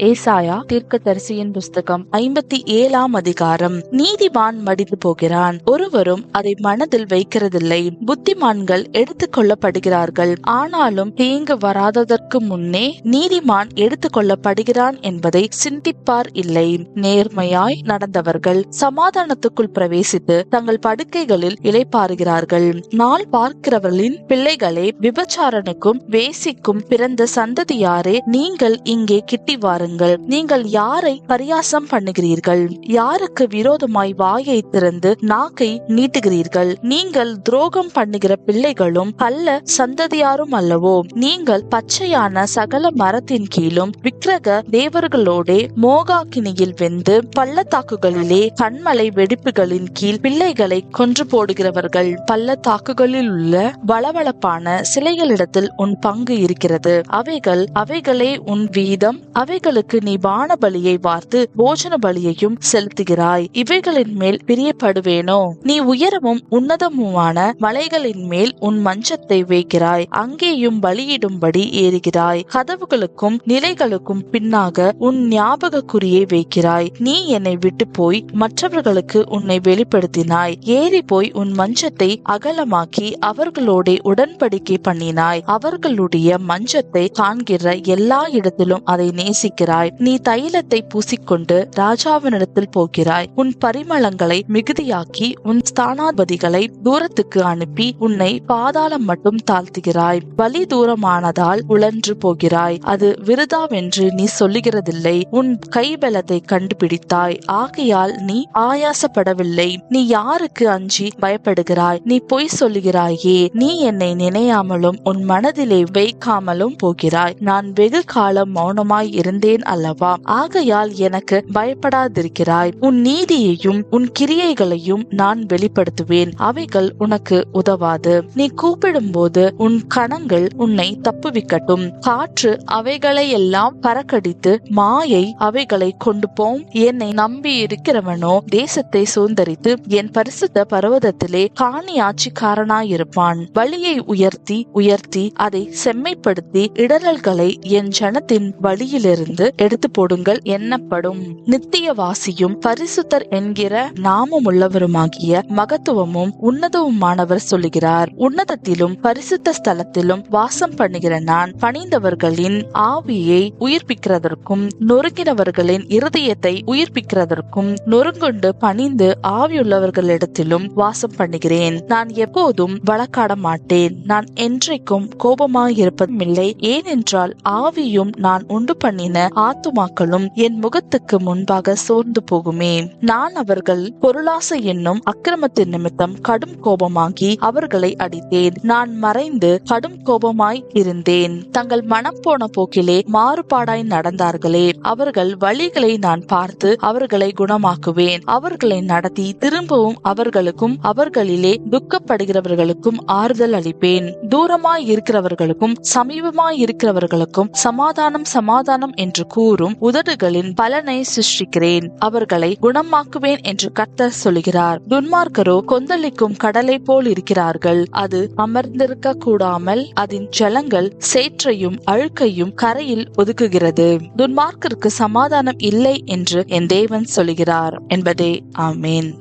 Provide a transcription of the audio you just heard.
ஏசாயா தீர்க்கதரிசியின் புஸ்தகம் 57ஆம் அதிகாரம். நீதிமான் மடிந்து போகிறான், ஒருவரும் அதை மனதில் வைக்கிறதில்லை. புத்திமான்கள் எடுத்துக் கொள்ளப்படுகிறார்கள், ஆனாலும் தீங்கு வராததற்கு முன்னே நீதிமான் எடுத்துக் கொள்ளப்படுகிறான் என்பதை சிந்திப்பார் இல்லை. நேர்மையாய் நடந்தவர்கள் சமாதானத்துக்குள் பிரவேசித்து தங்கள் படுக்கைகளில் இளைப்பாறுகிறார்கள். நாள் பார்க்கிறவர்களின் பிள்ளைகளே, விபச்சாரனுக்கும் வேசிக்கும் பிறந்த சந்ததியாரே, நீங்கள் இங்கே கிட்டி வாருங்கள். நீங்கள் யாரை பரியாசம் பண்ணுகிறீர்கள்? யாருக்கு விரோதமாய் வாயை திறந்து நாக்கை நீட்டுகிறீர்கள்? நீங்கள் துரோகம் பண்ணுகிற பிள்ளைகளும் கள்ள சந்ததியாரும் அல்லவோ? நீங்கள் பச்சையான சகல மரத்தின் கீழும் விக்கிரக தேவர்களோடே மோகாக்கினியில் வெந்து பள்ளத்தாக்குகளிலே கண்மலை வெடிப்புகளின் கீழ் பிள்ளைகளை கொன்று போடுகிறவர்கள். பள்ளத்தாக்குகளில் உள்ள வளவளப்பான சிலைகளிடத்தில் உன் பங்கு இருக்கிறது. அவைகளே உன் வீதம். அவைகளுக்கு நீ பான பலியை வார்த்து போஜன பலியையும் செலுத்துகிறாய். இவைகளின் மேல் பிரியப்படுவேனோ? நீ உயரமும் உன்னதமுமான மலைகளின் மேல் உன் மஞ்சத்தை வைக்கிறாய், அங்கேயும் பலியிடும்படி ஏறுகிறாய். கதவுகளுக்கும் நிலைகளுக்கும் பின்னாக உன் ஞாபக குறியை வைக்கிறாய். நீ என்னை விட்டு போய் மற்றவர்களுக்கு உன்னை வெளிப்படுத்தினாய். ஏறி போய் உன் மஞ்சத்தை அகலமாக்கி அவர்களோட உடன்படிக்கை பண்ணினாய். அவர்களுடைய மஞ்சத்தை காண்கிற எல்லா இடத்திலும் அதை நேசிக்கிறாய். நீ தைலத்தை பூசிக்கொண்டு ராஜாவினிடத்தில் போகிறாய். உன் பரிமளங்களை மிகுதியாக்கி உன் ஸ்தானாதிபதிகளை தூரத்துக்கு அனுப்பி உன்னை பாதாளம் மட்டும் தாழ்த்துகிறாய். வலி தூரமானதால் உழன்று போகிறாய், அது விருதாவென்று நீ சொல்லுகிறதில்லை. உன் கைபலத்தை கண்டுபிடித்தாய், ஆகையால் நீ ஆயாசப்படவில்லை. நீ யாருக்கு அஞ்சி பயப்படுகிறாய்? நீ பொய் சொல்லுகிறாயே. நீ என்னை நினையாமலும் உன் மனதிலே வைக்காமலும் போகிறாய். நான் வெகு காலம் மௌனமாய் இருந்தேன் அல்லவா? ஆகையால் எனக்கு பயப்படாதிருக்கிறாய். உன் நீதியையும் உன் கிரியைகளையும் நான் வெளிப்படுத்துவேன், அவைகள் உனக்கு உதவாது. நீ கூப்பிடும்போது உன் கணங்கள் உன்னை தப்புவிக்கட்டும். காற்று அவைகளையெல்லாம் பறக்கடித்து மாயை அவைகளை கொண்டு போம். என்னை நம்பி இருக்கிறவனோ தேசத்தை சுதந்தரித்து என் பரிசுத்த பர்வதத்திலே காணி ஆட்சிக்காரனாயிருப்பான். வழியை உயர்த்தி உயர்த்தி அதை செம்மைப்படுத்தி இடரல்களை என் ஜனத்தின் வழியிலிருந்து எடுத்து போடுங்கள் என்னப்படும். நித்தியவாசியும் பரிசுத்தர் என்கிற நாமமுள்ளவருமாகிய மகத்துவமும் உன்னதவுமானவர் சொல்லுகிறார். உன்னதத்திலும் பரிசுத்த ஸ்தலத்திலும் வாசம் பண்ணுகிற நான் பணிந்தவர்களின் ஆவியை உயிர்ப்பிக்கிறதற்கும் நொறுங்கினவர்களின் இருதயத்தை உயிர்ப்பிக்கிறதற்கும் நொறுங்குண்டு பணிந்து ஆவியுள்ளவர்களிடத்திலும் வாசம் பண்ணுகிறேன். நான் எப்போதும் வழக்காட மாட்டேன், நான் என்றைக்கும் கோபமாயிருப்பதும் இல்லை. ஏனென்றால் ஆவியும் நான் உண்டு பண்ணின ஆத்துமாக்களும் என் முகத்துக்கு முன்பாக சோர்ந்து போகுமே. நான் அவர்கள் பொருளாசை என்னும் அக்கிரமத்தின் நிமித்தம் கடும் கோபமாகி அவர்களை அடித்தேன். நான் மறைந்து கடும் கோபமாய் இருந்தேன். தங்கள் மனம் போன போக்கிலே மாறுபாடாய் நடந்தார்களே, அவர்கள் வழிகளை நான் பார்த்து அவர்களை குணமாக்குவேன். அவர்களை நடத்தி திரும்பவும் அவர்களுக்கும் அவர்களிலே துக்கப்படுகிறவர்களுக்கும் ஆறுதல் அளிப்பேன். தூரமாய் இருக்கிறவர்களுக்கும் சமீபமாய் இருக்கிறவர்களுக்கும் சமாதானம் சமாதானம் என்று கூறும் உதடுகளின் பலனை சிருஷ்டிக்கிறேன். அவர்களை குணமாக்குவேன் என்று கர்த்தர் சொல்கிறார். துன்மார்க்கரோ கொந்தளிக்கும் கடலை போல் இருக்கிறார்கள். அது அமர்ந்திருக்க கூடாமல் அதன் ஜலங்கள் சேற்றையும் அழுக்கையும் கரையில் ஒதுக்குகிறது. துன்மார்க்கருக்கு சமாதானம் இல்லை என்று என் தேவன் சொல்கிறார் என்பதே. ஆமேன்.